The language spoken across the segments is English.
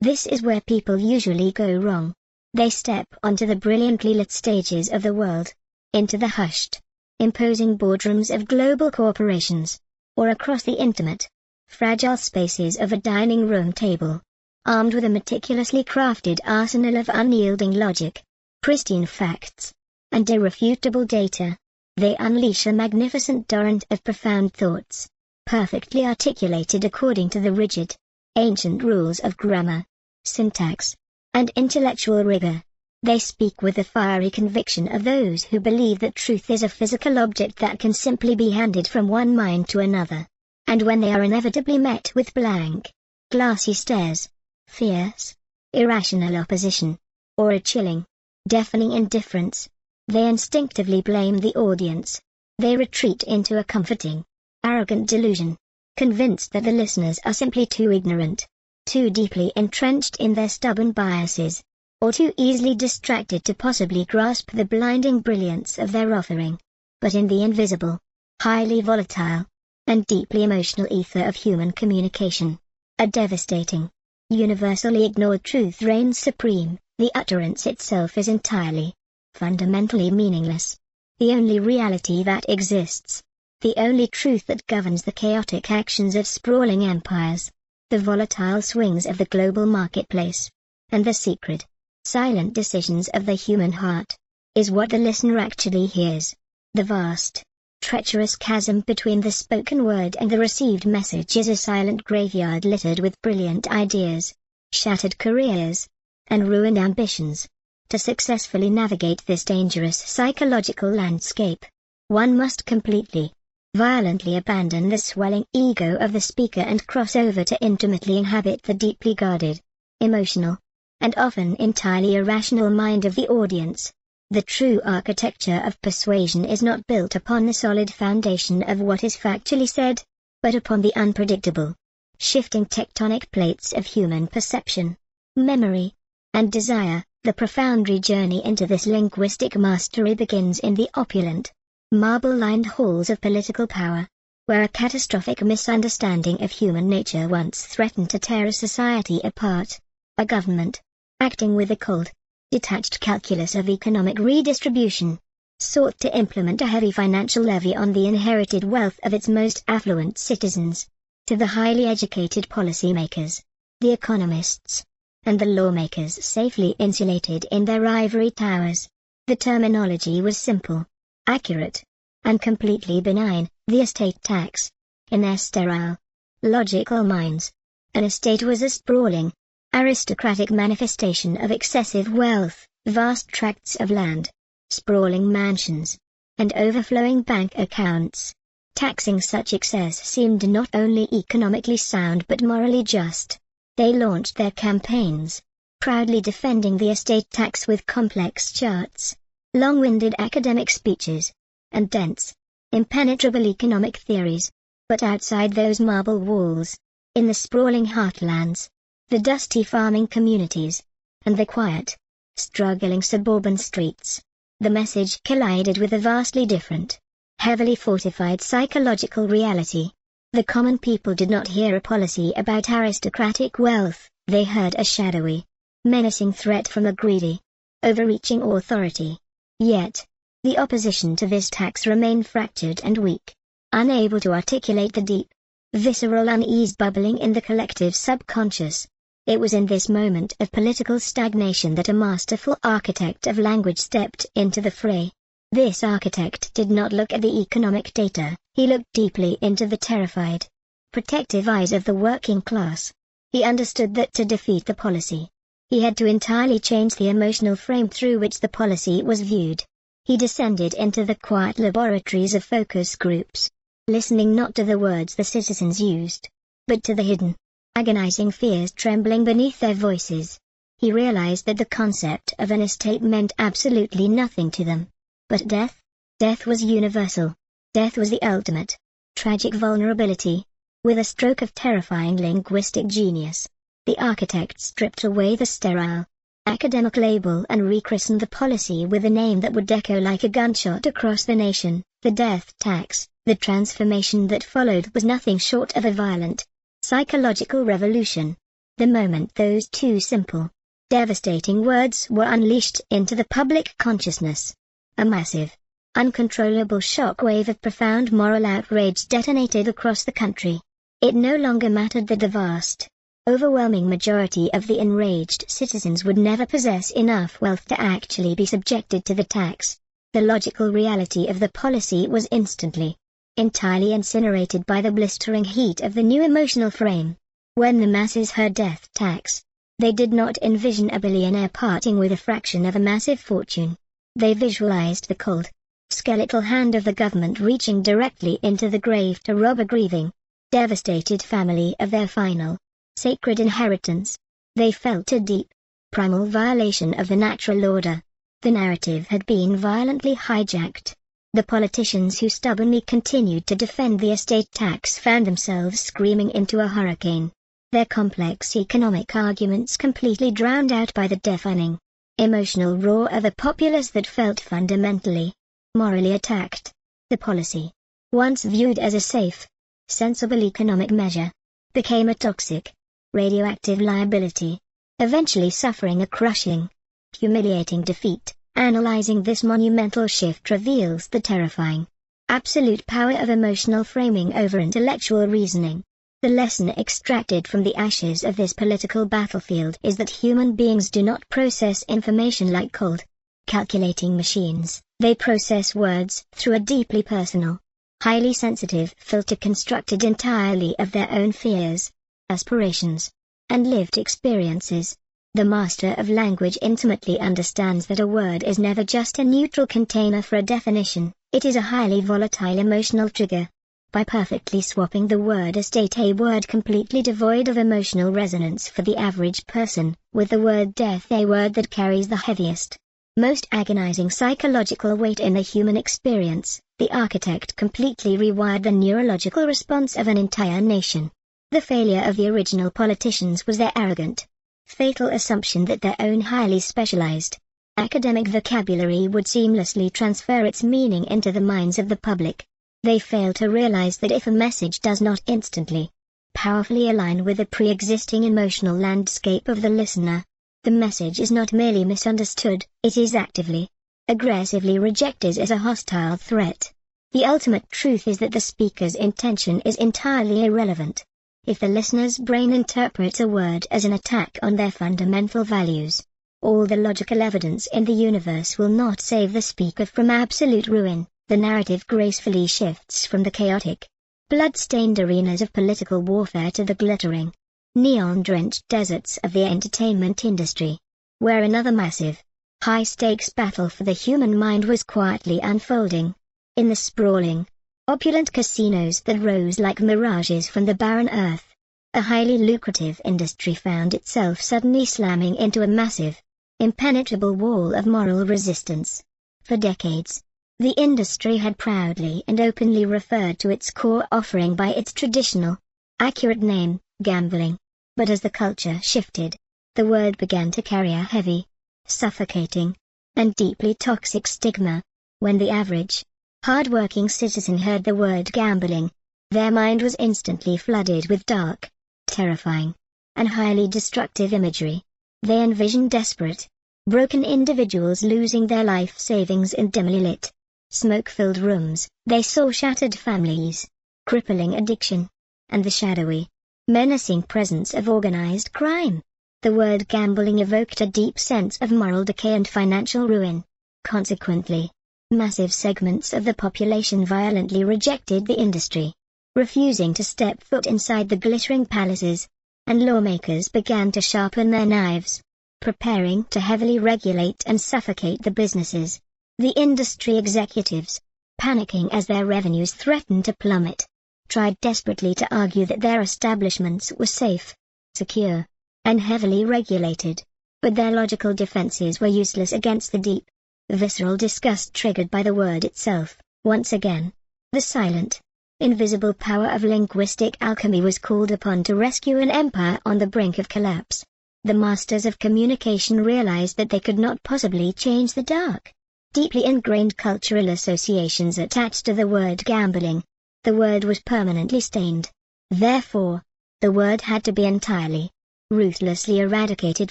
This is where people usually go wrong. They step onto the brilliantly lit stages of the world, into the hushed, imposing boardrooms of global corporations, or across the intimate, fragile spaces of a dining room table, armed with a meticulously crafted arsenal of unyielding logic, pristine facts, and irrefutable data. They unleash a magnificent torrent of profound thoughts, perfectly articulated according to the rigid, ancient rules of grammar, syntax, and intellectual rigor. They speak with the fiery conviction of those who believe that truth is a physical object that can simply be handed from one mind to another. And when they are inevitably met with blank, glassy stares, fierce, irrational opposition, or a chilling, deafening indifference, they instinctively blame the audience. They retreat into a comforting, arrogant delusion, convinced that the listeners are simply too ignorant, too deeply entrenched in their stubborn biases, or too easily distracted to possibly grasp the blinding brilliance of their offering. But in the invisible, highly volatile, and deeply emotional ether of human communication, a devastating, universally ignored truth reigns supreme. The utterance itself is entirely, fundamentally meaningless. The only reality that exists, the only truth that governs the chaotic actions of sprawling empires, the volatile swings of the global marketplace, and the secret, silent decisions of the human heart, is what the listener actually hears. The vast, treacherous chasm between the spoken word and the received message is a silent graveyard littered with brilliant ideas, shattered careers, and ruined ambitions. To successfully navigate this dangerous psychological landscape, one must completely, violently abandon the swelling ego of the speaker and cross over to intimately inhabit the deeply guarded, emotional, and often entirely irrational mind of the audience. The true architecture of persuasion is not built upon the solid foundation of what is factually said, but upon the unpredictable, shifting tectonic plates of human perception, memory, and desire. The profound journey into this linguistic mastery begins in the opulent, marble-lined halls of political power, where a catastrophic misunderstanding of human nature once threatened to tear a society apart. A government, acting with a cold, detached calculus of economic redistribution, sought to implement a heavy financial levy on the inherited wealth of its most affluent citizens. To the highly educated policymakers, the economists, and the lawmakers safely insulated in their ivory towers, the terminology was simple, accurate, and completely benign. The estate tax. In their sterile, logical minds, an estate was a sprawling, aristocratic manifestation of excessive wealth, vast tracts of land, sprawling mansions, and overflowing bank accounts. Taxing such excess seemed not only economically sound but morally just. They launched their campaigns, proudly defending the estate tax with complex charts, long-winded academic speeches, and dense, impenetrable economic theories. But outside those marble walls, in the sprawling heartlands, the dusty farming communities, and the quiet, struggling suburban streets, the message collided with a vastly different, heavily fortified psychological reality. The common people did not hear a policy about aristocratic wealth, they heard a shadowy, menacing threat from a greedy, overreaching authority. Yet, the opposition to this tax remained fractured and weak, unable to articulate the deep, visceral unease bubbling in the collective subconscious. It was in this moment of political stagnation that a masterful architect of language stepped into the fray. This architect did not look at the economic data, he looked deeply into the terrified, protective eyes of the working class. He understood that to defeat the policy, he had to entirely change the emotional frame through which the policy was viewed. He descended into the quiet laboratories of focus groups, listening not to the words the citizens used, but to the hidden, agonizing fears trembling beneath their voices. He realized that the concept of an estate meant absolutely nothing to them. But death? Death was universal. Death was the ultimate, tragic vulnerability. With a stroke of terrifying linguistic genius, the architect stripped away the sterile, academic label and rechristened the policy with a name that would echo like a gunshot across the nation, the death tax. The transformation that followed was nothing short of a violent, psychological revolution. The moment those two simple, devastating words were unleashed into the public consciousness, a massive, uncontrollable shockwave of profound moral outrage detonated across the country. It no longer mattered that the vast, overwhelming majority of the enraged citizens would never possess enough wealth to actually be subjected to the tax. The logical reality of the policy was instantly, entirely incinerated by the blistering heat of the new emotional frame. When the masses heard death tax, they did not envision a billionaire parting with a fraction of a massive fortune. They visualized the cold, skeletal hand of the government reaching directly into the grave to rob a grieving, devastated family of their final, sacred inheritance. They felt a deep, primal violation of the natural order. The narrative had been violently hijacked. The politicians who stubbornly continued to defend the estate tax found themselves screaming into a hurricane, their complex economic arguments completely drowned out by the deafening, emotional roar of a populace that felt fundamentally, morally attacked. The policy, once viewed as a safe, sensible economic measure, became a toxic, radioactive liability, eventually suffering a crushing, humiliating defeat. Analyzing this monumental shift reveals the terrifying, absolute power of emotional framing over intellectual reasoning. The lesson extracted from the ashes of this political battlefield is that human beings do not process information like cold, calculating machines. They process words through a deeply personal, highly sensitive filter constructed entirely of their own fears, aspirations, and lived experiences. The master of language intimately understands that a word is never just a neutral container for a definition, it is a highly volatile emotional trigger. By perfectly swapping the word estate, a word completely devoid of emotional resonance for the average person, with the word death, a word that carries the heaviest, most agonizing psychological weight in the human experience, the architect completely rewired the neurological response of an entire nation. The failure of the original politicians was their arrogant, fatal assumption that their own highly specialized, academic vocabulary would seamlessly transfer its meaning into the minds of the public. They fail to realize that if a message does not instantly, powerfully align with the pre-existing emotional landscape of the listener, the message is not merely misunderstood, it is actively, aggressively rejected as a hostile threat. The ultimate truth is that the speaker's intention is entirely irrelevant. If the listener's brain interprets a word as an attack on their fundamental values, all the logical evidence in the universe will not save the speaker from absolute ruin. The narrative gracefully shifts from the chaotic, blood-stained arenas of political warfare to the glittering, neon-drenched deserts of the entertainment industry, where another massive, high-stakes battle for the human mind was quietly unfolding. In the sprawling, opulent casinos that rose like mirages from the barren earth, a highly lucrative industry found itself suddenly slamming into a massive, impenetrable wall of moral resistance. For decades, the industry had proudly and openly referred to its core offering by its traditional, accurate name, gambling. But as the culture shifted, the word began to carry a heavy, suffocating, and deeply toxic stigma. When the average, hard-working citizen heard the word gambling, their mind was instantly flooded with dark, terrifying, and highly destructive imagery. They envisioned desperate, broken individuals losing their life savings in dimly lit, smoke-filled rooms. They saw shattered families, crippling addiction, and the shadowy, menacing presence of organized crime. The word gambling evoked a deep sense of moral decay and financial ruin. Consequently, massive segments of the population violently rejected the industry, refusing to step foot inside the glittering palaces, and lawmakers began to sharpen their knives, preparing to heavily regulate and suffocate the businesses. The industry executives, panicking as their revenues threatened to plummet, tried desperately to argue that their establishments were safe, secure, and heavily regulated, but their logical defenses were useless against the deep, visceral disgust triggered by the word itself. Once again, the silent, invisible power of linguistic alchemy was called upon to rescue an empire on the brink of collapse. The masters of communication realized that they could not possibly change the dark, deeply ingrained cultural associations attached to the word gambling. The word was permanently stained. Therefore, the word had to be entirely, ruthlessly eradicated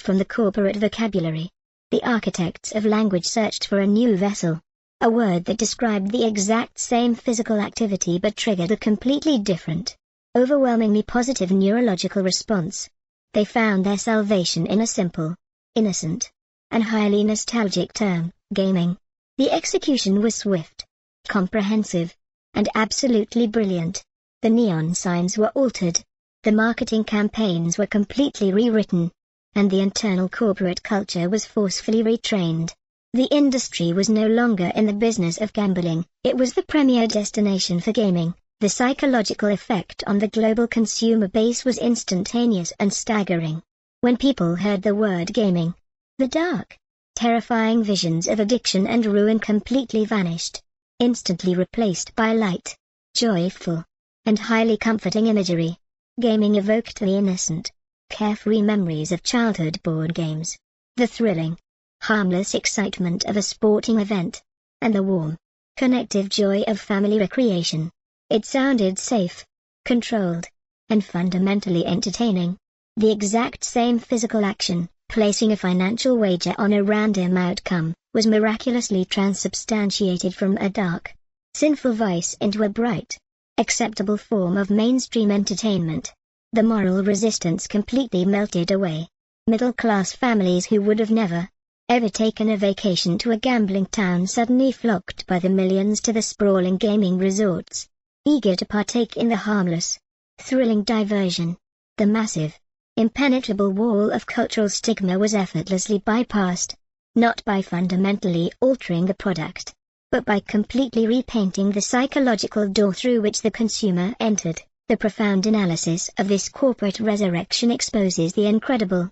from the corporate vocabulary. The architects of language searched for a new vessel, a word that described the exact same physical activity but triggered a completely different, overwhelmingly positive neurological response. They found their salvation in a simple, innocent, and highly nostalgic term: gaming. The execution was swift, comprehensive, and absolutely brilliant. The neon signs were altered, the marketing campaigns were completely rewritten, and the internal corporate culture was forcefully retrained. The industry was no longer in the business of gambling, it was the premier destination for gaming. The psychological effect on the global consumer base was instantaneous and staggering. When people heard the word gaming, the dark, terrifying visions of addiction and ruin completely vanished, instantly replaced by light, joyful, and highly comforting imagery. Gaming evoked the innocent, carefree memories of childhood board games, the thrilling, harmless excitement of a sporting event, and the warm, connective joy of family recreation. It sounded safe, controlled, and fundamentally entertaining. The exact same physical action, placing a financial wager on a random outcome, was miraculously transubstantiated from a dark, sinful vice into a bright, acceptable form of mainstream entertainment. The moral resistance completely melted away. Middle-class families who would have never, ever taken a vacation to a gambling town suddenly flocked by the millions to the sprawling gaming resorts, eager to partake in the harmless, thrilling diversion. The massive, impenetrable wall of cultural stigma was effortlessly bypassed, not by fundamentally altering the product, but by completely repainting the psychological door through which the consumer entered. The profound analysis of this corporate resurrection exposes the incredible,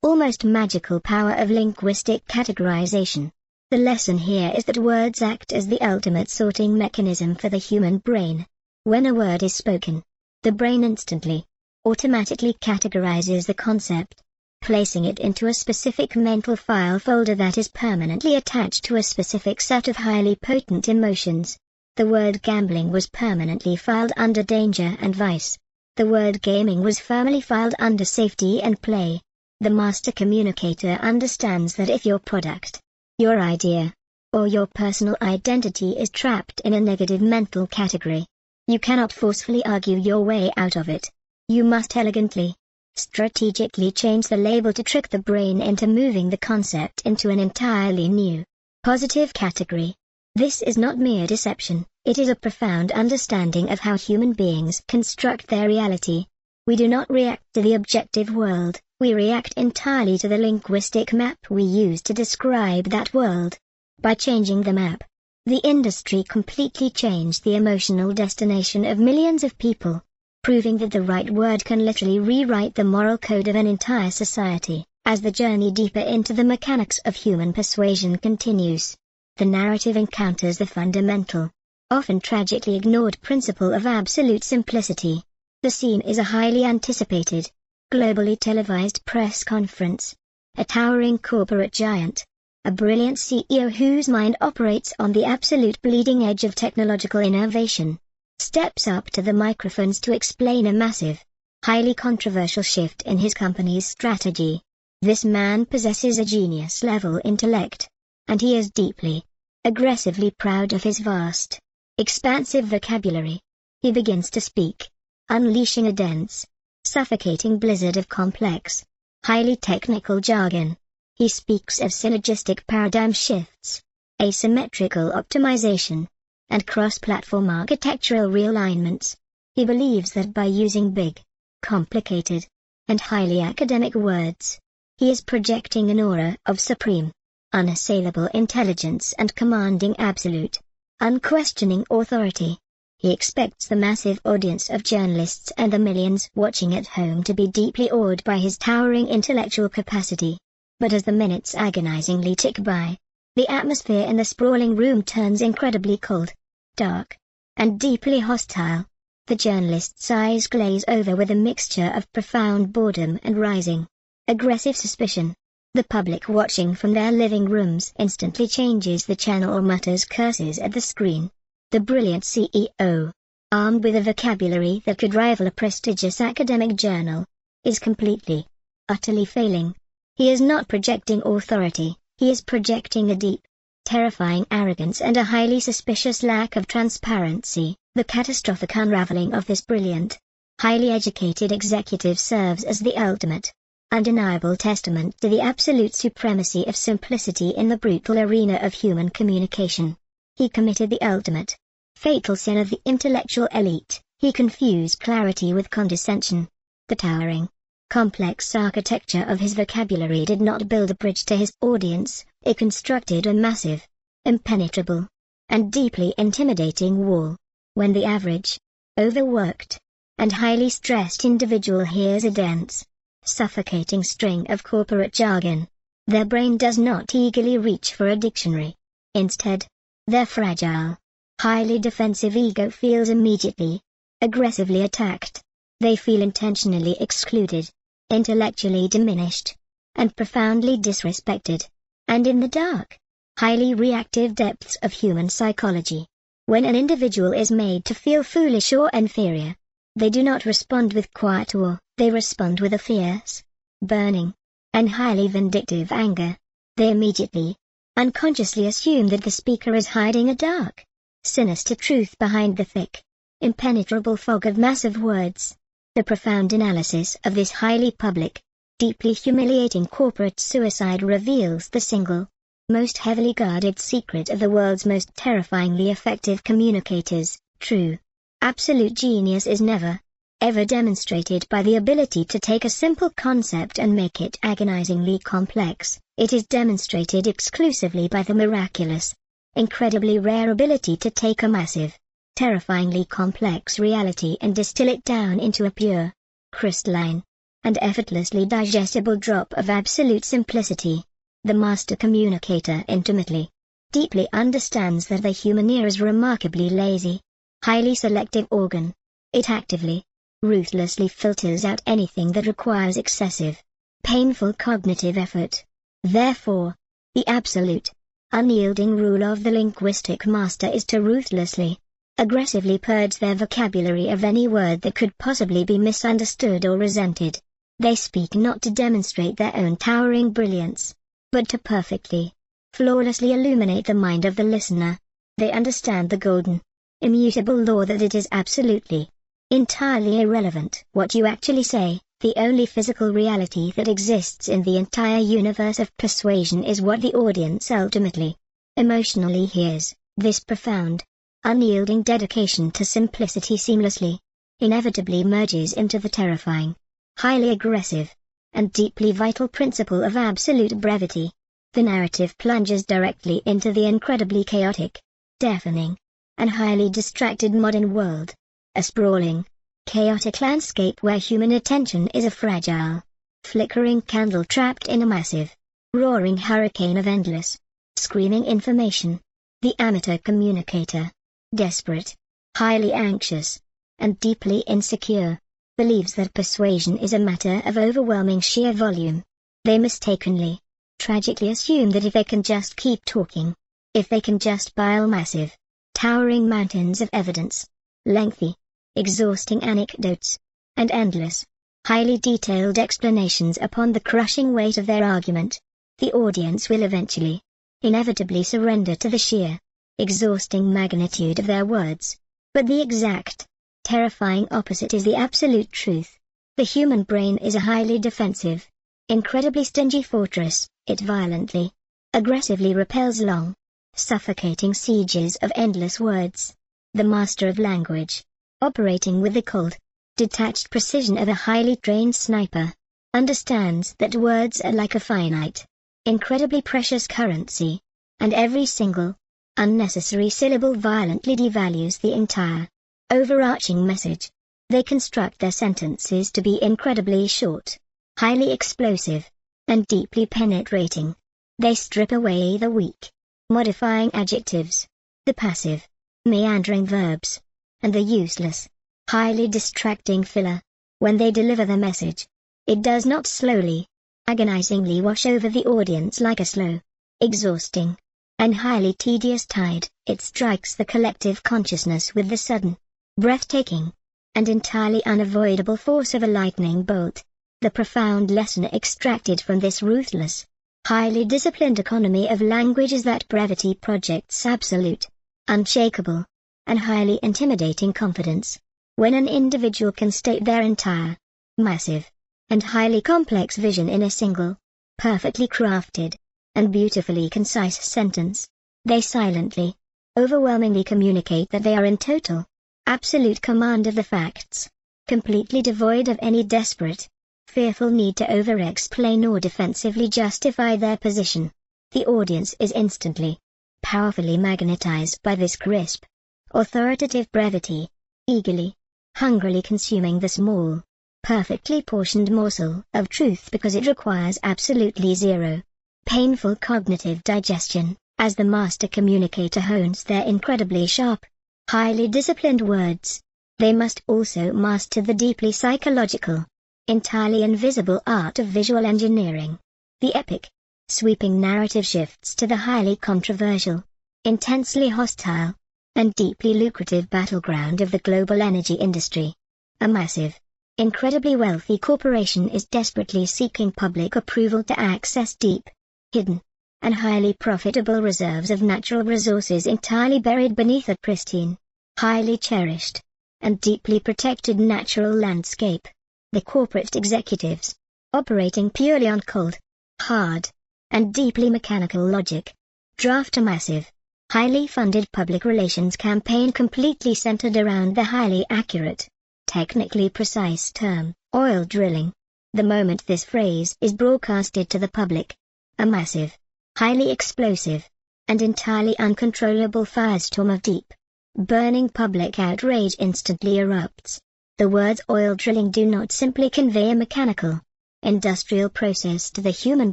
almost magical power of linguistic categorization. The lesson here is that words act as the ultimate sorting mechanism for the human brain. When a word is spoken, the brain instantly, automatically categorizes the concept, placing it into a specific mental file folder that is permanently attached to a specific set of highly potent emotions. The word gambling was permanently filed under danger and vice. The word gaming was firmly filed under safety and play. The master communicator understands that if your product, your idea, or your personal identity is trapped in a negative mental category, you cannot forcefully argue your way out of it. You must elegantly, strategically change the label to trick the brain into moving the concept into an entirely new, positive category. This is not mere deception, it is a profound understanding of how human beings construct their reality. We do not react to the objective world, we react entirely to the linguistic map we use to describe that world. By changing the map, the industry completely changed the emotional destination of millions of people, proving that the right word can literally rewrite the moral code of an entire society. As the journey deeper into the mechanics of human persuasion continues, the narrative encounters the fundamental, often tragically ignored principle of absolute simplicity. The scene is a highly anticipated, globally televised press conference. A towering corporate giant, a brilliant CEO whose mind operates on the absolute bleeding edge of technological innovation, steps up to the microphones to explain a massive, highly controversial shift in his company's strategy. This man possesses a genius-level intellect, and he is deeply, aggressively proud of his vast, expansive vocabulary. He begins to speak, unleashing a dense, suffocating blizzard of complex, highly technical jargon. He speaks of synergistic paradigm shifts, asymmetrical optimization, and cross-platform architectural realignments. He believes that by using big, complicated, and highly academic words, he is projecting an aura of supreme, unassailable intelligence and commanding absolute, unquestioning authority. He expects the massive audience of journalists and the millions watching at home to be deeply awed by his towering intellectual capacity. But as the minutes agonizingly tick by, the atmosphere in the sprawling room turns incredibly cold, dark, and deeply hostile. The journalist's eyes glaze over with a mixture of profound boredom and rising, aggressive suspicion. The public watching from their living rooms instantly changes the channel or mutters curses at the screen. The brilliant CEO, armed with a vocabulary that could rival a prestigious academic journal, is completely, utterly failing. He is not projecting authority, he is projecting a deep, terrifying arrogance and a highly suspicious lack of transparency. The catastrophic unraveling of this brilliant, highly educated executive serves as the ultimate, undeniable testament to the absolute supremacy of simplicity in the brutal arena of human communication. He committed the ultimate, fatal sin of the intellectual elite. He confused clarity with condescension. The towering, complex architecture of his vocabulary did not build a bridge to his audience, it constructed a massive, impenetrable, and deeply intimidating wall. When the average, overworked, and highly stressed individual hears a dense, suffocating string of corporate jargon, their brain does not eagerly reach for a dictionary. Instead, their fragile, highly defensive ego feels immediately, aggressively attacked. They feel intentionally excluded, intellectually diminished, and profoundly disrespected. And in the dark, highly reactive depths of human psychology, when an individual is made to feel foolish or inferior, they do not respond with quiet awe, they respond with a fierce, burning, and highly vindictive anger. They immediately, unconsciously assume that the speaker is hiding a dark, sinister truth behind the thick, impenetrable fog of massive words. The profound analysis of this highly public, deeply humiliating corporate suicide reveals the single, most heavily guarded secret of the world's most terrifyingly effective communicators. True, absolute genius is never, ever demonstrated by the ability to take a simple concept and make it agonizingly complex. It is demonstrated exclusively by the miraculous, incredibly rare ability to take a massive, terrifyingly complex reality and distill it down into a pure, crystalline, and effortlessly digestible drop of absolute simplicity. The master communicator intimately, deeply understands that the human ear is remarkably lazy, highly selective organ. It actively, ruthlessly filters out anything that requires excessive, painful cognitive effort. Therefore, the absolute, unyielding rule of the linguistic master is to ruthlessly, aggressively purge their vocabulary of any word that could possibly be misunderstood or resented. They speak not to demonstrate their own towering brilliance, but to perfectly, flawlessly illuminate the mind of the listener. They understand the golden, immutable law that it is absolutely, entirely irrelevant what you actually say. The only physical reality that exists in the entire universe of persuasion is what the audience ultimately, emotionally hears. This profound, unyielding dedication to simplicity seamlessly, inevitably merges into the terrifying, highly aggressive, and deeply vital principle of absolute brevity. The narrative plunges directly into the incredibly chaotic, deafening, and highly distracted modern world, a sprawling, chaotic landscape where human attention is a fragile, flickering candle trapped in a massive, roaring hurricane of endless, screaming information. The amateur communicator, desperate, highly anxious, and deeply insecure, believes that persuasion is a matter of overwhelming sheer volume. They mistakenly, tragically assume that if they can just keep talking, if they can just pile massive, towering mountains of evidence, lengthy, exhausting anecdotes, and endless, highly detailed explanations upon the crushing weight of their argument, the audience will eventually, inevitably surrender to the sheer, exhausting magnitude of their words. But the exact, terrifying opposite is the absolute truth. The human brain is a highly defensive, incredibly stingy fortress. It violently, aggressively repels long, suffocating sieges of endless words. The master of language, operating with the cold, detached precision of a highly trained sniper, understands that words are like a finite, incredibly precious currency, and every single, unnecessary syllable violently devalues the entire, overarching message. They construct their sentences to be incredibly short, highly explosive, and deeply penetrating. They strip away the weak, modifying adjectives, the passive, meandering verbs, and the useless, highly distracting filler. When they deliver the message, it does not slowly, agonizingly wash over the audience like a slow, exhausting, and highly tedious tide. It strikes the collective consciousness with the sudden, breathtaking, and entirely unavoidable force of a lightning bolt. The profound lesson extracted from this ruthless, highly disciplined economy of language is that brevity projects absolute, unshakable, and highly intimidating confidence. When an individual can state their entire, massive, and highly complex vision in a single, perfectly crafted, and beautifully concise sentence, they silently, overwhelmingly communicate that they are in total, absolute command of the facts, completely devoid of any desperate, fearful need to over-explain or defensively justify their position. The audience is instantly, powerfully magnetized by this crisp, authoritative brevity, eagerly, hungrily consuming the small, perfectly portioned morsel of truth because it requires absolutely zero, painful cognitive digestion, as the master communicator hones their incredibly sharp, highly disciplined words. They must also master the deeply psychological, entirely invisible art of visual engineering. The epic, sweeping narrative shifts to the highly controversial, intensely hostile, and deeply lucrative battleground of the global energy industry. A massive, incredibly wealthy corporation is desperately seeking public approval to access deep, hidden, and highly profitable reserves of natural resources entirely buried beneath a pristine, highly cherished, and deeply protected natural landscape. The corporate executives, operating purely on cold, hard, and deeply mechanical logic, draft a massive, highly funded public relations campaign completely centered around the highly accurate, technically precise term, oil drilling. The moment this phrase is broadcasted to the public, a massive, highly explosive, and entirely uncontrollable firestorm of deep, burning public outrage instantly erupts. The words oil drilling do not simply convey a mechanical, industrial process to the human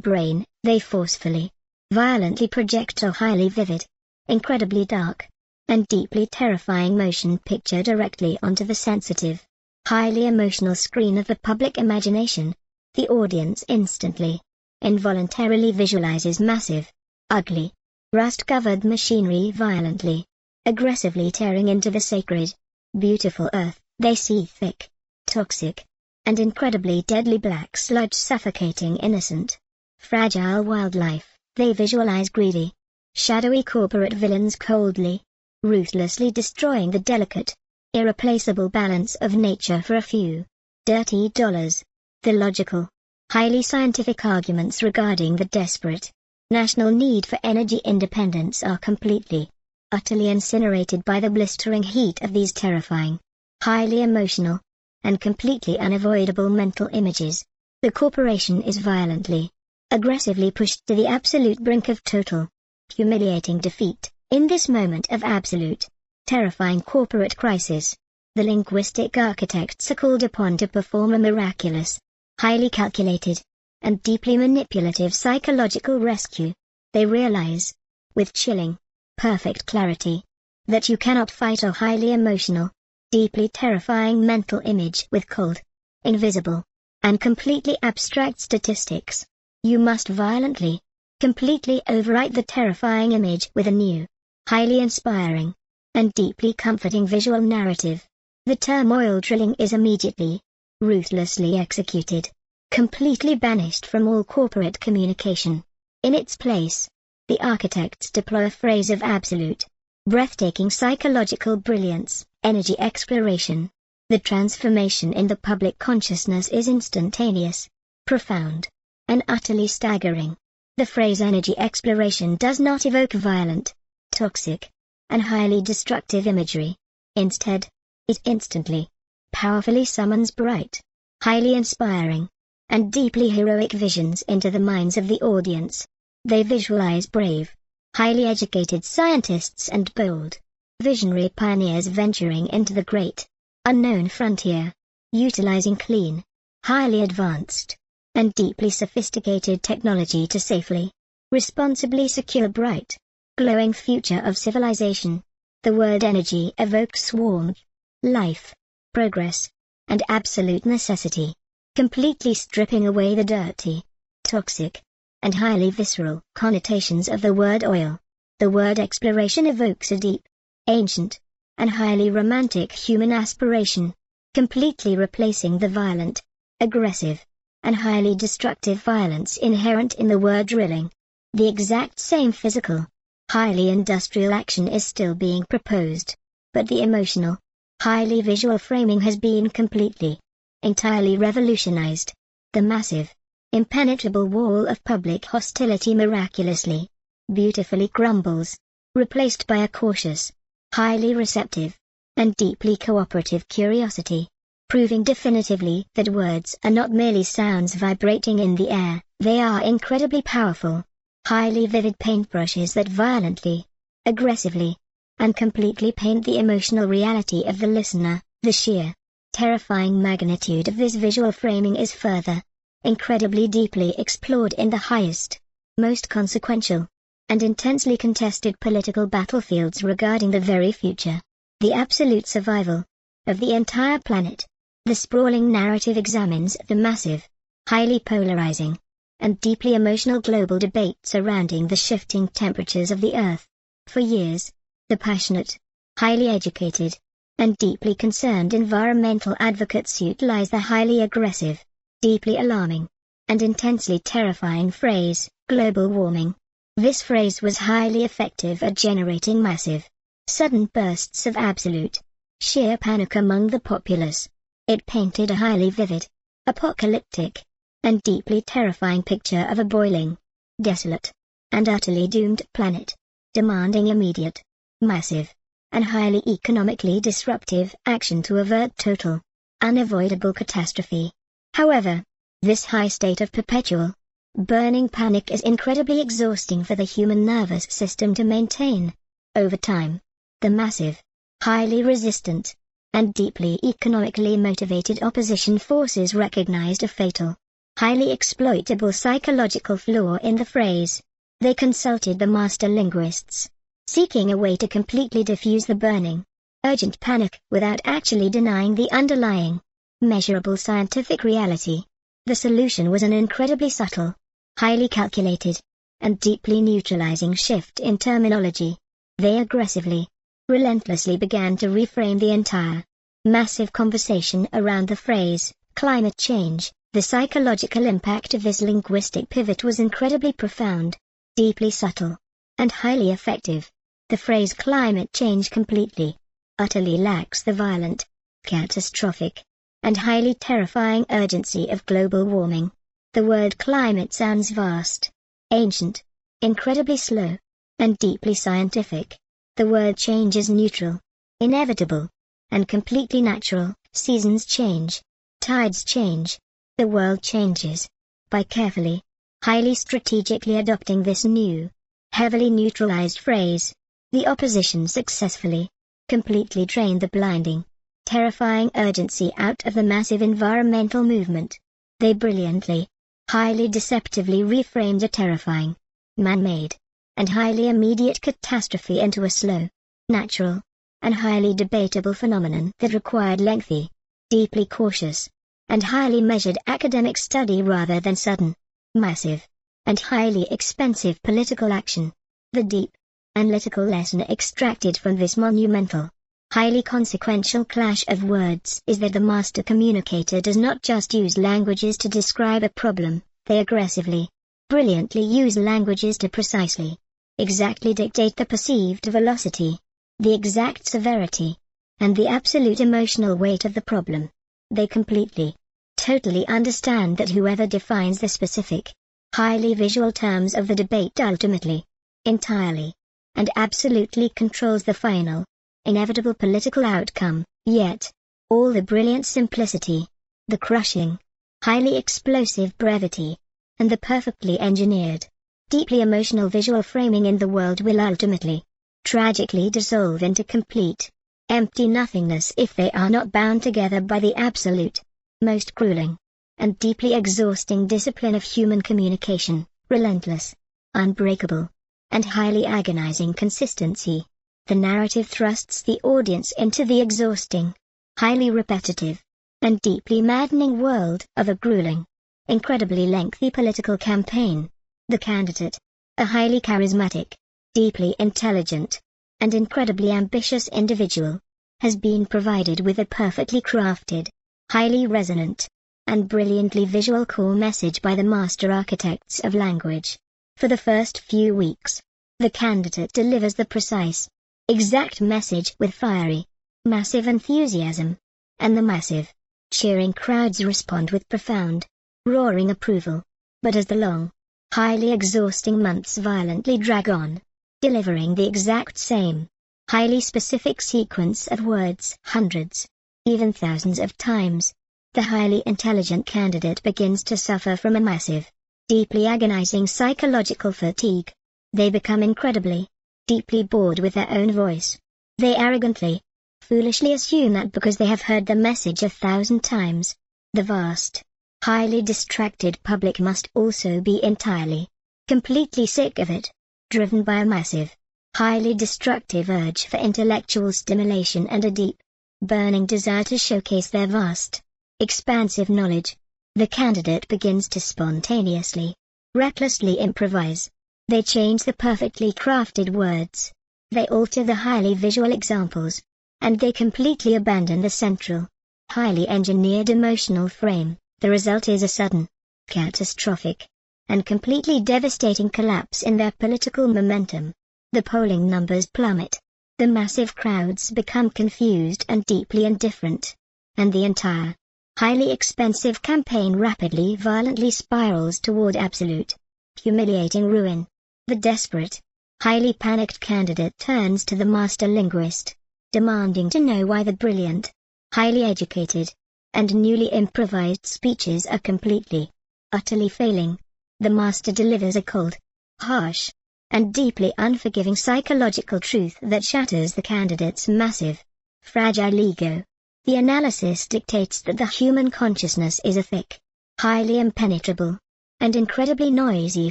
brain, they forcefully, violently project a highly vivid, incredibly dark, and deeply terrifying motion picture directly onto the sensitive, highly emotional screen of the public imagination. The audience instantly, involuntarily visualizes massive, ugly, rust-covered machinery violently, aggressively tearing into the sacred, beautiful earth. They see thick, toxic, and incredibly deadly black sludge suffocating innocent, fragile wildlife. They visualize greedy, shadowy corporate villains coldly, ruthlessly destroying the delicate, irreplaceable balance of nature for a few dirty dollars. The logical, highly scientific arguments regarding the desperate, national need for energy independence are completely, utterly incinerated by the blistering heat of these terrifying, highly emotional, and completely unavoidable mental images. The corporation is violently, aggressively pushed to the absolute brink of total, humiliating defeat. In this moment of absolute, terrifying corporate crisis, the linguistic architects are called upon to perform a miraculous, highly calculated, and deeply manipulative psychological rescue. They realize, with chilling, perfect clarity, that you cannot fight a highly emotional, deeply terrifying mental image with cold, invisible, and completely abstract statistics. You must violently, completely overwrite the terrifying image with a new, highly inspiring, and deeply comforting visual narrative. The term oil drilling is immediately, ruthlessly executed, completely banished from all corporate communication. In its place, the architects deploy a phrase of absolute, breathtaking psychological brilliance, energy exploration. The transformation in the public consciousness is instantaneous, profound, and utterly staggering. The phrase energy exploration does not evoke violent, toxic, and highly destructive imagery. Instead, it instantly, powerfully summons bright, highly inspiring, and deeply heroic visions into the minds of the audience. They visualize brave, highly educated scientists and bold, visionary pioneers venturing into the great, unknown frontier, utilizing clean, highly advanced, and deeply sophisticated technology to safely, responsibly secure bright, glowing future of civilization. The word energy evokes warmth, life, progress, and absolute necessity, completely stripping away the dirty, toxic, and highly visceral connotations of the word oil. The word exploration evokes a deep, ancient, and highly romantic human aspiration, completely replacing the violent, aggressive, and highly destructive violence inherent in the word drilling. The exact same physical, highly industrial action is still being proposed, but the emotional, highly visual framing has been completely, entirely revolutionized. The massive, impenetrable wall of public hostility miraculously, beautifully crumbles, replaced by a cautious, highly receptive, and deeply cooperative curiosity, proving definitively that words are not merely sounds vibrating in the air, they are incredibly powerful, highly vivid paintbrushes that violently, aggressively, and completely paint the emotional reality of the listener. The sheer, terrifying magnitude of this visual framing is further, incredibly deeply explored in the highest, most consequential, and intensely contested political battlefields regarding the very future, the absolute survival, of the entire planet. The sprawling narrative examines the massive, highly polarizing, and deeply emotional global debate surrounding the shifting temperatures of the Earth. For years, the passionate, highly educated, and deeply concerned environmental advocates utilize the highly aggressive, deeply alarming, and intensely terrifying phrase, global warming. This phrase was highly effective at generating massive, sudden bursts of absolute, sheer panic among the populace. It painted a highly vivid, apocalyptic, and deeply terrifying picture of a boiling, desolate, and utterly doomed planet, demanding immediate, massive, and highly economically disruptive action to avert total, unavoidable catastrophe. However, this high state of perpetual, burning panic is incredibly exhausting for the human nervous system to maintain. Over time, the massive, highly resistant, and deeply economically motivated opposition forces recognized a fatal, highly exploitable psychological flaw in the phrase. They consulted the master linguists, seeking a way to completely diffuse the burning, urgent panic without actually denying the underlying, measurable scientific reality. The solution was an incredibly subtle, highly calculated, and deeply neutralizing shift in terminology. They aggressively, relentlessly began to reframe the entire, massive conversation around the phrase, climate change. The psychological impact of this linguistic pivot was incredibly profound, deeply subtle, and highly effective. The phrase climate change completely, utterly lacks the violent, catastrophic, and highly terrifying urgency of global warming. The word climate sounds vast, ancient, incredibly slow, and deeply scientific. The word change is neutral, inevitable, and completely natural. Seasons change, tides change, the world changes. By carefully, highly strategically adopting this new, heavily neutralized phrase, the opposition successfully, completely drained the blinding, terrifying urgency out of the massive environmental movement. They brilliantly, highly deceptively reframed a terrifying, man-made, and highly immediate catastrophe into a slow, natural, and highly debatable phenomenon that required lengthy, deeply cautious, and highly measured academic study rather than sudden, massive, and highly expensive political action. The deep, analytical lesson extracted from this monumental, highly consequential clash of words is that the master communicator does not just use languages to describe a problem, they aggressively, brilliantly use languages to precisely, exactly dictate the perceived velocity, the exact severity, and the absolute emotional weight of the problem. They completely, totally understand that whoever defines the specific, highly visual terms of the debate ultimately, entirely, and absolutely controls the final, inevitable political outcome. Yet, all the brilliant simplicity, the crushing, highly explosive brevity, and the perfectly engineered, deeply emotional visual framing in the world will ultimately, tragically dissolve into complete, empty nothingness if they are not bound together by the absolute, most grueling, and deeply exhausting discipline of human communication, relentless, unbreakable, and highly agonizing consistency. The narrative thrusts the audience into the exhausting, highly repetitive, and deeply maddening world of a grueling, incredibly lengthy political campaign. The candidate, a highly charismatic, deeply intelligent, and incredibly ambitious individual, has been provided with a perfectly crafted, highly resonant, and brilliantly visual core message by the master architects of language. For the first few weeks, the candidate delivers the precise, exact message with fiery, massive enthusiasm, and the massive, cheering crowds respond with profound, roaring approval. But as the long, highly exhausting months violently drag on, delivering the exact same, highly specific sequence of words hundreds, even thousands of times, the highly intelligent candidate begins to suffer from a massive, deeply agonizing psychological fatigue. They become incredibly, deeply bored with their own voice. They arrogantly, foolishly assume that because they have heard the message 1,000 times, the vast, highly distracted public must also be entirely, completely sick of it, driven by a massive, highly destructive urge for intellectual stimulation and a deep, burning desire to showcase their vast, expansive knowledge. The candidate begins to spontaneously, recklessly improvise. They change the perfectly crafted words. They alter the highly visual examples. And they completely abandon the central, highly engineered emotional frame. The result is a sudden, catastrophic, and completely devastating collapse in their political momentum. The polling numbers plummet. The massive crowds become confused and deeply indifferent. And the entire, highly expensive campaign rapidly violently spirals toward absolute, humiliating ruin. The desperate, highly panicked candidate turns to the master linguist, demanding to know why the brilliant, highly educated, and newly improvised speeches are completely, utterly failing. The master delivers a cold, harsh, and deeply unforgiving psychological truth that shatters the candidate's massive, fragile ego. The analysis dictates that the human consciousness is a thick, highly impenetrable, and incredibly noisy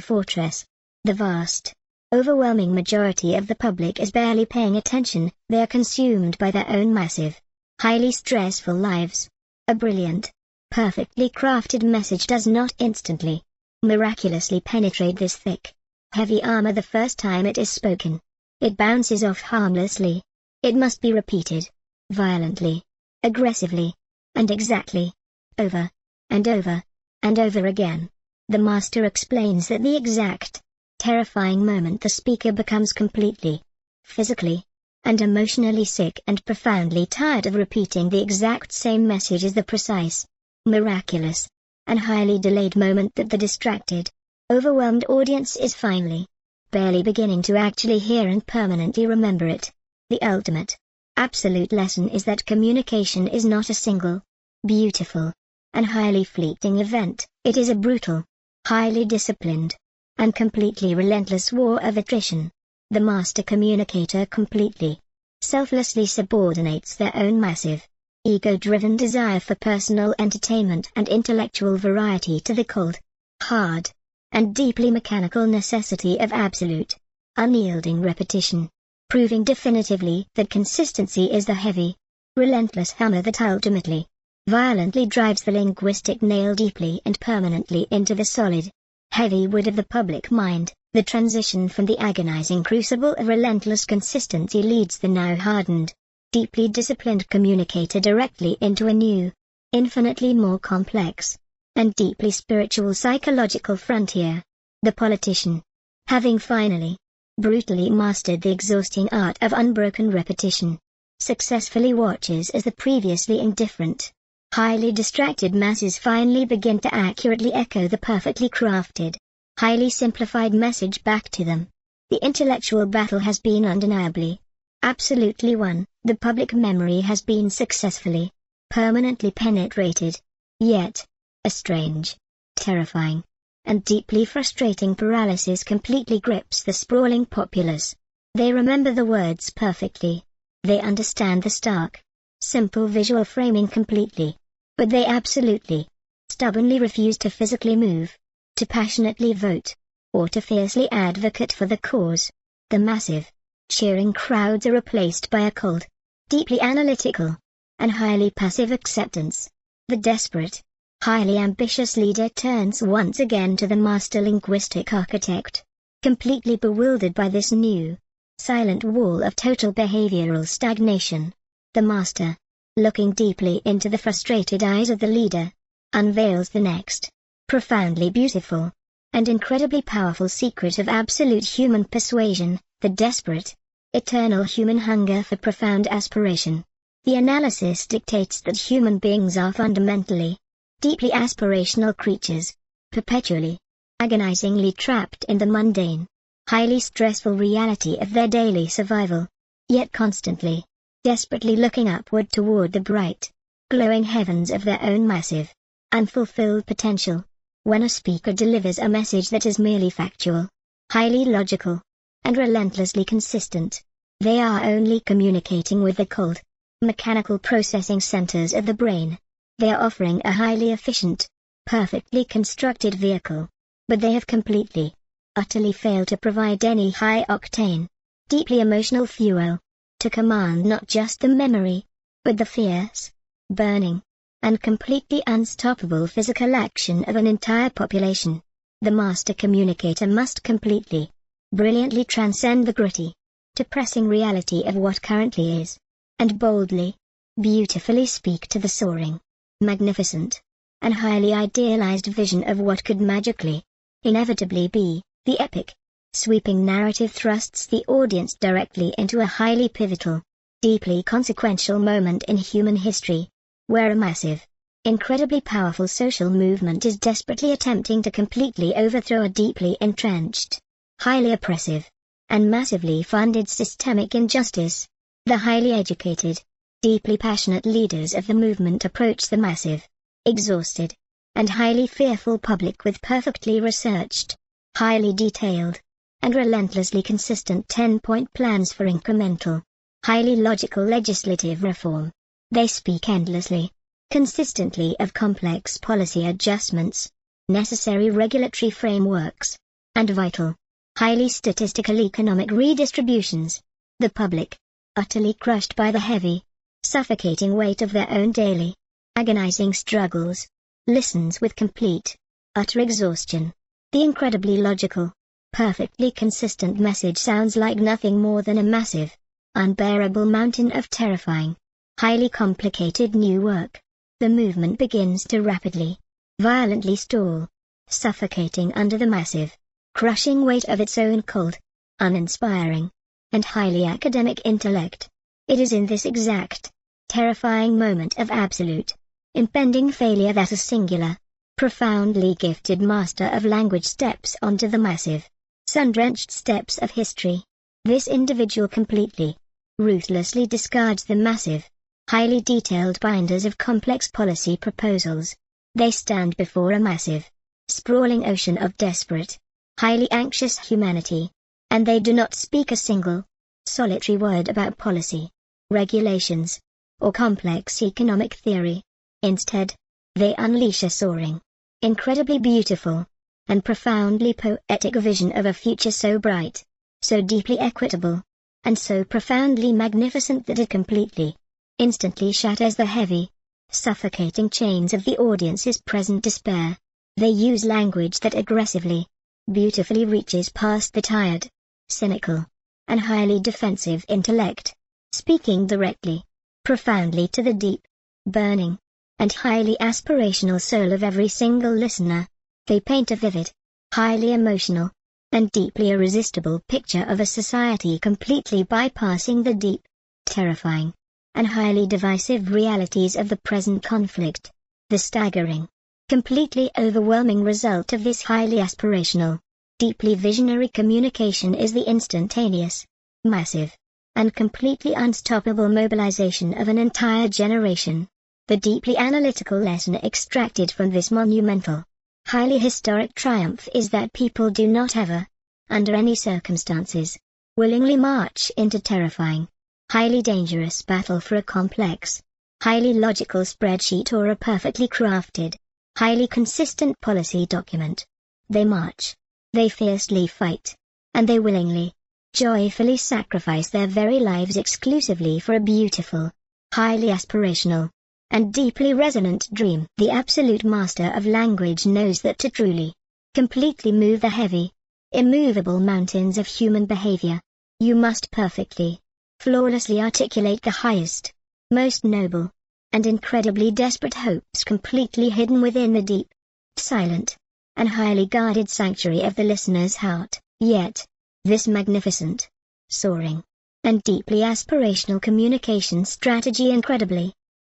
fortress. The vast, overwhelming majority of the public is barely paying attention. They are consumed by their own massive, highly stressful lives. A brilliant, perfectly crafted message does not instantly, miraculously penetrate this thick, heavy armor the first time it is spoken. It bounces off harmlessly. It must be repeated, violently, aggressively, and exactly, over, and over, and over again. The master explains that the exact, terrifying moment the speaker becomes completely, physically, and emotionally sick and profoundly tired of repeating the exact same message is the precise, miraculous, and highly delayed moment that the distracted, overwhelmed audience is finally, barely beginning to actually hear and permanently remember it. The ultimate, absolute lesson is that communication is not a single, beautiful, and highly fleeting event. It is a brutal, highly disciplined, and completely relentless war of attrition. The master communicator completely, selflessly subordinates their own massive, ego-driven desire for personal entertainment and intellectual variety to the cold, hard, and deeply mechanical necessity of absolute, unyielding repetition, proving definitively that consistency is the heavy, relentless hammer that ultimately, violently drives the linguistic nail deeply and permanently into the solid, heavy wood of the public mind. The transition from the agonizing crucible of relentless consistency leads the now hardened, deeply disciplined communicator directly into a new, infinitely more complex, and deeply spiritual psychological frontier. The politician, having finally, brutally mastered the exhausting art of unbroken repetition, successfully watches as the previously indifferent, highly distracted masses finally begin to accurately echo the perfectly crafted, highly simplified message back to them. The intellectual battle has been undeniably, absolutely won. The public memory has been successfully, permanently penetrated. Yet, a strange, terrifying, and deeply frustrating paralysis completely grips the sprawling populace. They remember the words perfectly. They understand the stark, simple visual framing completely. But they absolutely, stubbornly refuse to physically move, to passionately vote, or to fiercely advocate for the cause. The massive, cheering crowds are replaced by a cold, deeply analytical, and highly passive acceptance. The desperate, highly ambitious leader turns once again to the master linguistic architect, completely bewildered by this new, silent wall of total behavioral stagnation. The master, looking deeply into the frustrated eyes of the leader, unveils the next, profoundly beautiful, and incredibly powerful secret of absolute human persuasion, the desperate, eternal human hunger for profound aspiration. The analysis dictates that human beings are fundamentally, deeply aspirational creatures, perpetually, agonizingly trapped in the mundane, highly stressful reality of their daily survival, yet constantly, desperately looking upward toward the bright, glowing heavens of their own massive, unfulfilled potential. When a speaker delivers a message that is merely factual, highly logical, and relentlessly consistent, they are only communicating with the cold, mechanical processing centers of the brain. They are offering a highly efficient, perfectly constructed vehicle, but they have completely, utterly failed to provide any high-octane, deeply emotional fuel, to command not just the memory, but the fierce, burning, and completely unstoppable physical action of an entire population. The master communicator must completely, brilliantly transcend the gritty, depressing reality of what currently is, and boldly, beautifully speak to the soaring, magnificent, and highly idealized vision of what could magically, inevitably be. The epic, sweeping narrative thrusts the audience directly into a highly pivotal, deeply consequential moment in human history, where a massive, incredibly powerful social movement is desperately attempting to completely overthrow a deeply entrenched, highly oppressive, and massively funded systemic injustice. The highly educated, deeply passionate leaders of the movement approach the massive, exhausted, and highly fearful public with perfectly researched, highly detailed, and relentlessly consistent 10-point plans for incremental, highly logical legislative reform. They speak endlessly, consistently of complex policy adjustments, necessary regulatory frameworks, and vital, highly statistical economic redistributions. The public, utterly crushed by the heavy, suffocating weight of their own daily, agonizing struggles, listens with complete, utter exhaustion. The incredibly logical, perfectly consistent message sounds like nothing more than a massive, unbearable mountain of terrifying, highly complicated new work. The movement begins to rapidly, violently stall, suffocating under the massive, crushing weight of its own cold, uninspiring, and highly academic intellect. It is in this exact, terrifying moment of absolute, impending failure that a singular, profoundly gifted master of language steps onto the massive, sun-drenched steps of history. This individual completely, ruthlessly discards the massive, highly detailed binders of complex policy proposals. They stand before a massive, sprawling ocean of desperate, highly anxious humanity, and they do not speak a single, solitary word about policy, regulations, or complex economic theory. Instead, they unleash a soaring, incredibly beautiful, and profoundly poetic vision of a future so bright, so deeply equitable, and so profoundly magnificent that it completely, instantly shatters the heavy, suffocating chains of the audience's present despair. They use language that aggressively, beautifully reaches past the tired, cynical, and highly defensive intellect, speaking directly, profoundly to the deep, burning, and highly aspirational soul of every single listener. They paint a vivid, highly emotional, and deeply irresistible picture of a society completely bypassing the deep, terrifying, and highly divisive realities of the present conflict. The staggering, completely overwhelming result of this highly aspirational, deeply visionary communication is the instantaneous, massive, and completely unstoppable mobilization of an entire generation. The deeply analytical lesson extracted from this monumental, highly historic triumph is that people do not ever, under any circumstances, willingly march into terrifying, highly dangerous battle for a complex, highly logical spreadsheet or a perfectly crafted, highly consistent policy document. They march, they fiercely fight, and they willingly, joyfully sacrifice their very lives exclusively for a beautiful, highly aspirational, and deeply resonant dream. The absolute master of language knows that to truly, completely move the heavy, immovable mountains of human behavior, you must perfectly, flawlessly articulate the highest, most noble, and incredibly desperate hopes completely hidden within the deep, silent, and highly guarded sanctuary of the listener's heart. Yet, this magnificent, soaring, and deeply aspirational communication strategy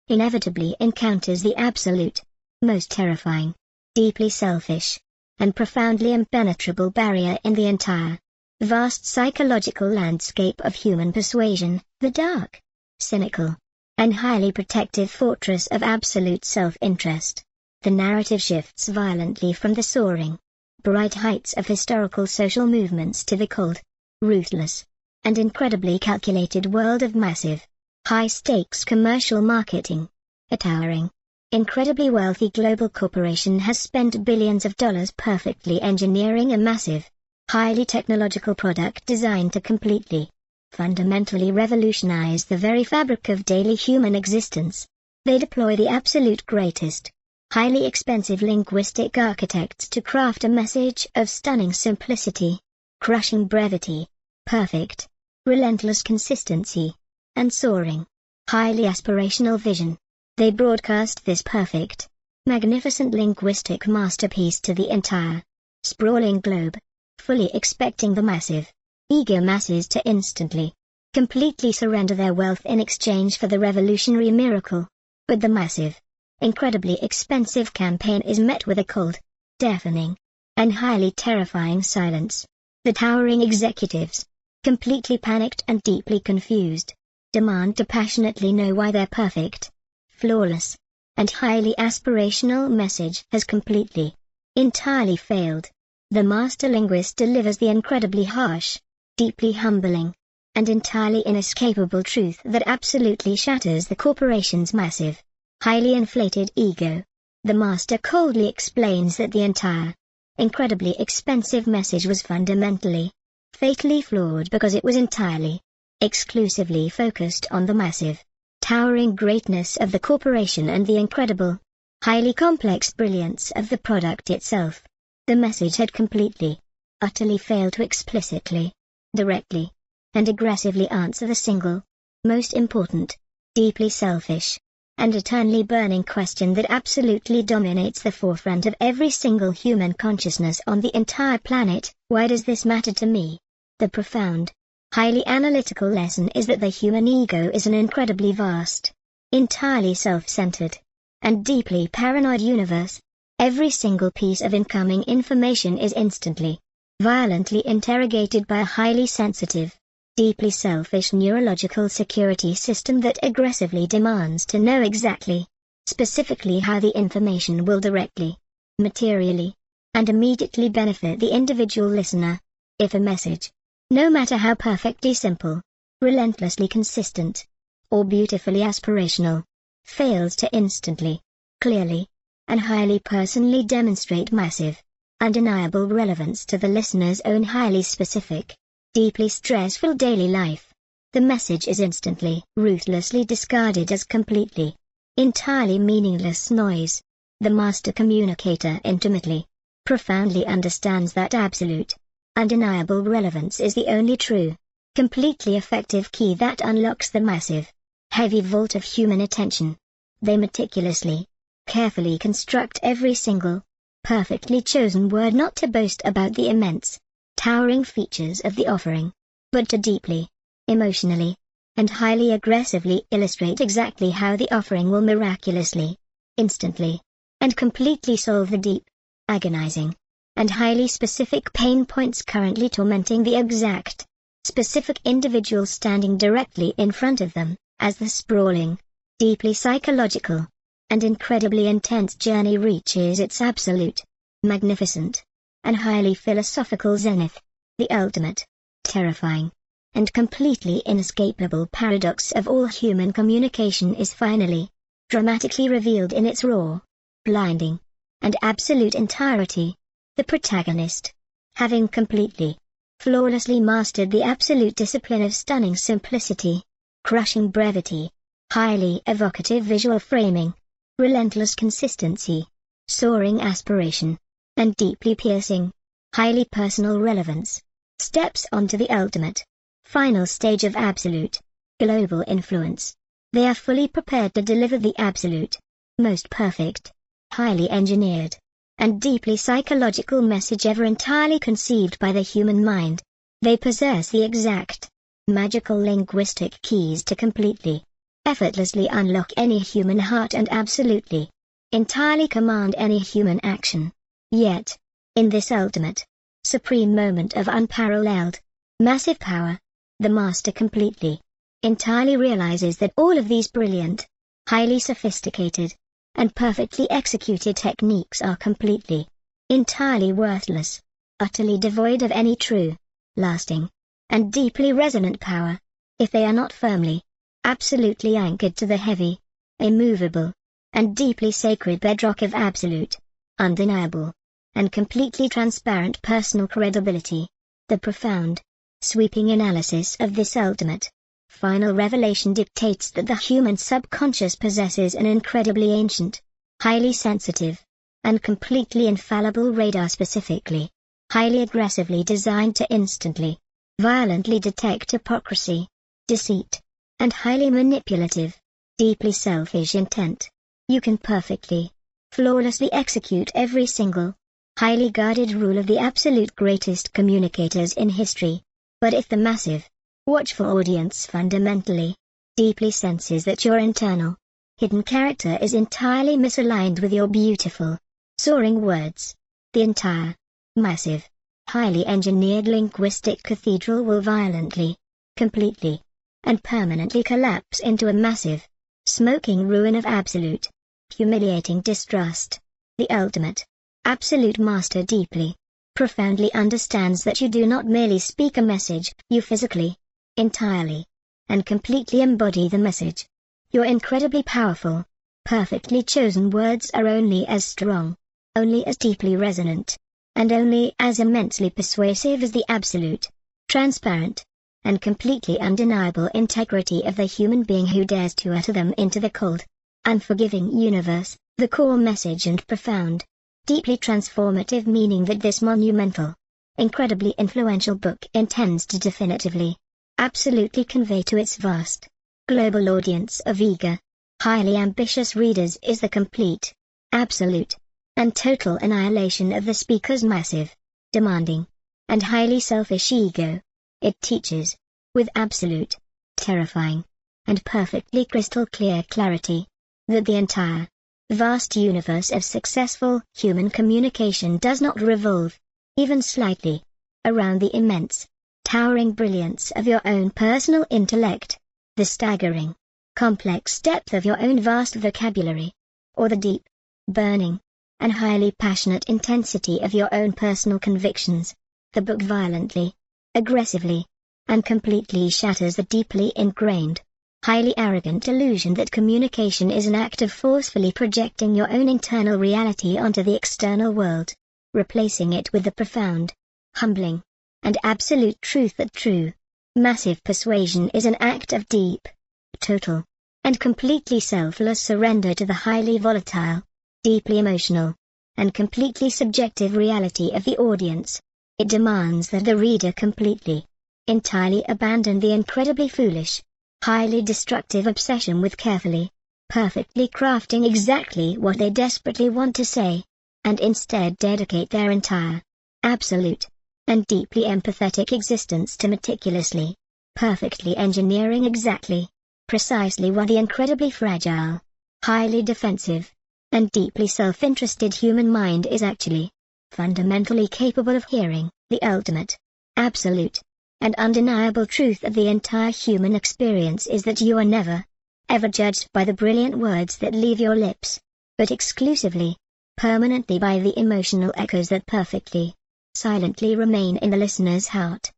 inevitably encounters the absolute, most terrifying, deeply selfish, and profoundly impenetrable barrier in the entire, vast psychological landscape of human persuasion, the dark, cynical, and highly protective fortress of absolute self-interest. The narrative shifts violently from the soaring, bright heights of historical social movements to the cold, ruthless, and incredibly calculated world of massive, high-stakes commercial marketing. A towering, incredibly wealthy global corporation has spent billions of dollars perfectly engineering a massive, highly technological product designed to completely, fundamentally revolutionize the very fabric of daily human existence. They deploy the absolute greatest, highly expensive linguistic architects to craft a message of stunning simplicity, crushing brevity, perfect, relentless consistency, and soaring, highly aspirational vision. They broadcast this perfect, magnificent linguistic masterpiece to the entire, sprawling globe, fully expecting the massive, eager masses to instantly, completely surrender their wealth in exchange for the revolutionary miracle. But the massive, incredibly expensive campaign is met with a cold, deafening, and highly terrifying silence. The towering executives, completely panicked and deeply confused, demand to passionately know why their perfect, flawless, and highly aspirational message has completely, entirely failed. The master linguist delivers the incredibly harsh, deeply humbling, and entirely inescapable truth that absolutely shatters the corporation's massive, highly inflated ego. The master coldly explains that the entire, incredibly expensive message was fundamentally, fatally flawed because it was entirely, exclusively focused on the massive, towering greatness of the corporation and the incredible, highly complex brilliance of the product itself. The message had completely, utterly failed to explicitly, directly, and aggressively answer the single, most important, deeply selfish, and eternally burning question that absolutely dominates the forefront of every single human consciousness on the entire planet. Why does this matter to me? The profound, highly analytical lesson is that the human ego is an incredibly vast, entirely self-centered, and deeply paranoid universe. Every single piece of incoming information is instantly, violently interrogated by a highly sensitive, deeply selfish neurological security system that aggressively demands to know exactly, specifically how the information will directly, materially, and immediately benefit the individual listener. If a message, no matter how perfectly simple, relentlessly consistent, or beautifully aspirational, fails to instantly, clearly, and highly personally demonstrate massive, undeniable relevance to the listener's own highly specific, deeply stressful daily life, the message is instantly, ruthlessly discarded as completely, entirely meaningless noise. The master communicator intimately, profoundly understands that absolute, undeniable relevance is the only true, completely effective key that unlocks the massive, heavy vault of human attention. They meticulously, carefully construct every single, perfectly chosen word not to boast about the immense, towering features of the offering, but to deeply, emotionally, and highly aggressively illustrate exactly how the offering will miraculously, instantly, and completely solve the deep, agonizing, and highly specific pain points currently tormenting the exact, specific individual standing directly in front of them. As the sprawling, deeply psychological, and incredibly intense journey reaches its absolute, magnificent, and highly philosophical zenith, the ultimate, terrifying, and completely inescapable paradox of all human communication is finally, dramatically revealed in its raw, blinding, and absolute entirety. The protagonist, having completely, flawlessly mastered the absolute discipline of stunning simplicity, crushing brevity, highly evocative visual framing, relentless consistency, soaring aspiration, and deeply piercing, highly personal relevance, steps onto the ultimate, final stage of absolute, global influence. They are fully prepared to deliver the absolute, most perfect, highly engineered, and deeply psychological message ever entirely conceived by the human mind. They possess the exact, magical linguistic keys to completely, effortlessly unlock any human heart and absolutely, entirely command any human action. Yet, in this ultimate, supreme moment of unparalleled, massive power, the master completely, entirely realizes that all of these brilliant, highly sophisticated, and perfectly executed techniques are completely, entirely worthless, utterly devoid of any true, lasting, and deeply resonant power, if they are not firmly, absolutely anchored to the heavy, immovable, and deeply sacred bedrock of absolute, undeniable, and completely transparent personal credibility. The profound, sweeping analysis of this ultimate, final revelation dictates that the human subconscious possesses an incredibly ancient, highly sensitive, and completely infallible radar specifically, highly aggressively designed to instantly, violently detect hypocrisy, deceit, and highly manipulative, deeply selfish intent. You can perfectly, flawlessly execute every single, highly guarded rule of the absolute greatest communicators in history. But if the massive, watchful audience fundamentally, deeply senses that your internal, hidden character is entirely misaligned with your beautiful, soaring words, the entire, massive, highly engineered linguistic cathedral will violently, completely, and permanently collapse into a massive, smoking ruin of absolute, humiliating distrust. The ultimate, absolute master deeply, profoundly understands that you do not merely speak a message, you physically, entirely, and completely embody the message. Your incredibly powerful, perfectly chosen words are only as strong, only as deeply resonant, and only as immensely persuasive as the absolute, transparent, and completely undeniable integrity of the human being who dares to utter them into the cold, unforgiving universe. The core message and profound, deeply transformative meaning that this monumental, incredibly influential book intends to definitively, absolutely convey to its vast, global audience of eager, highly ambitious readers is the complete, absolute, and total annihilation of the speaker's massive, demanding, and highly selfish ego. It teaches, with absolute, terrifying, and perfectly crystal clear clarity, that the entire, vast universe of successful human communication does not revolve, even slightly, around the immense, towering brilliance of your own personal intellect, the staggering, complex depth of your own vast vocabulary, or the deep, burning, and highly passionate intensity of your own personal convictions. The book violently, aggressively, and completely shatters the deeply ingrained, highly arrogant illusion that communication is an act of forcefully projecting your own internal reality onto the external world, replacing it with the profound, humbling, and absolute truth that true, massive persuasion is an act of deep, total, and completely selfless surrender to the highly volatile, deeply emotional, and completely subjective reality of the audience. It demands that the reader completely, entirely abandon the incredibly foolish, highly destructive obsession with carefully, perfectly crafting exactly what they desperately want to say, and instead dedicate their entire, absolute, and deeply empathetic existence to meticulously, perfectly engineering exactly, precisely what the incredibly fragile, highly defensive, and deeply self-interested human mind is actually, fundamentally capable of hearing. The ultimate, absolute, and undeniable truth of the entire human experience is that you are never, ever judged by the brilliant words that leave your lips, but exclusively, permanently by the emotional echoes that perfectly, silently remain in the listener's heart.